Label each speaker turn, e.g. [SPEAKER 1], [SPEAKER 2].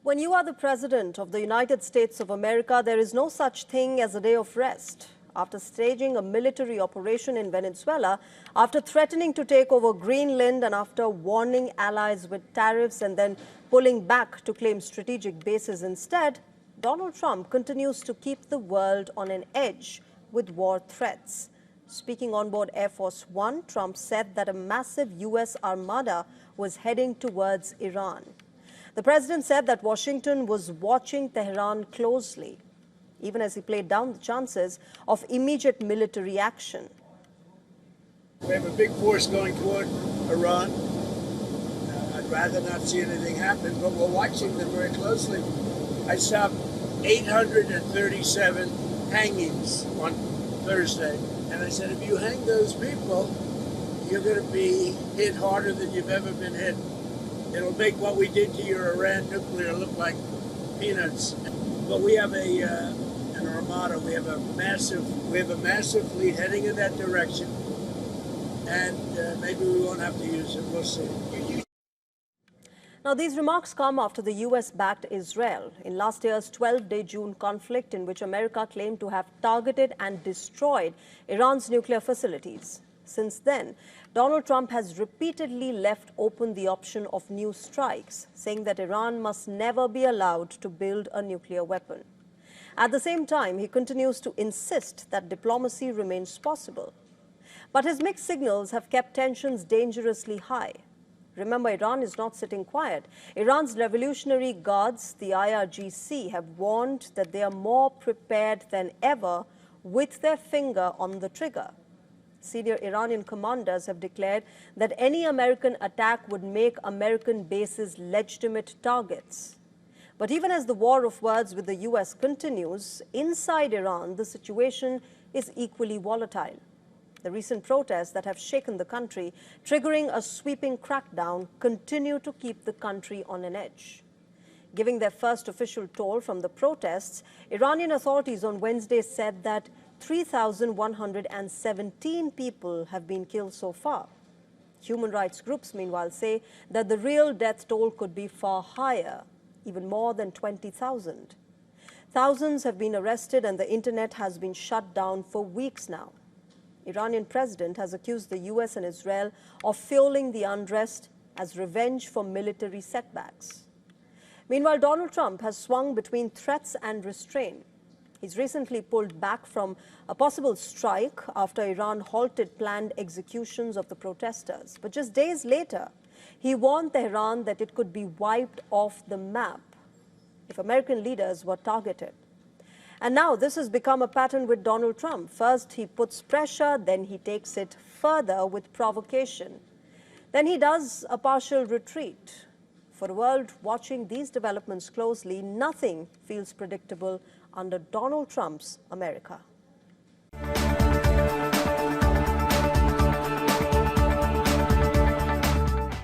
[SPEAKER 1] When you are the President of the United States of America, there is no such thing as a day of rest. After staging a military operation in Venezuela, after threatening to take over Greenland, and after warning allies with tariffs and then pulling back to claim strategic bases instead, Donald Trump continues to keep the world on an edge with war threats. Speaking on board Air Force One, Trump said that a massive U.S. Armada was heading towards Iran. The president said that Washington was watching Tehran closely, even as he played down the chances of immediate military action.
[SPEAKER 2] We have a big force going toward Iran. I'd rather not see anything happen, but we're watching them very closely. I stopped 837 hangings on Thursday, and I said, if you hang those people, you're going to be hit harder than you've ever been hit. It'll make what we did to your Iran nuclear look like peanuts. But we have an Armada. We have a massive fleet heading in that direction, and maybe we won't have to use it. We'll see.
[SPEAKER 1] Now, these remarks come after the U.S. backed Israel in last year's 12-day June conflict, in which America claimed to have targeted and destroyed Iran's nuclear facilities. Since then, Donald Trump has repeatedly left open the option of new strikes, saying that Iran must never be allowed to build a nuclear weapon. At the same time, he continues to insist that diplomacy remains possible. But his mixed signals have kept tensions dangerously high. Remember, Iran is not sitting quiet. Iran's Revolutionary Guards, the IRGC, have warned that they are more prepared than ever with their finger on the trigger. Senior Iranian commanders have declared that any American attack would make American bases legitimate targets. But even as the war of words with the U.S. continues, inside Iran, the situation is equally volatile. The recent protests that have shaken the country, triggering a sweeping crackdown, continue to keep the country on an edge. Giving their first official toll from the protests, Iranian authorities on Wednesday said that 3,117 people have been killed so far. Human rights groups, meanwhile, say that the real death toll could be far higher, even more than 20,000. Thousands have been arrested and the internet has been shut down for weeks now. Iranian president has accused the U.S. and Israel of fueling the unrest as revenge for military setbacks. Meanwhile, Donald Trump has swung between threats and restraint. He's recently pulled back from a possible strike after Iran halted planned executions of the protesters. But just days later, he warned Tehran that it could be wiped off the map if American leaders were targeted. And now this has become a pattern with Donald Trump. First, he puts pressure, then he takes it further with provocation. Then he does a partial retreat. For a world watching these developments closely, nothing feels predictable under Donald Trump's America.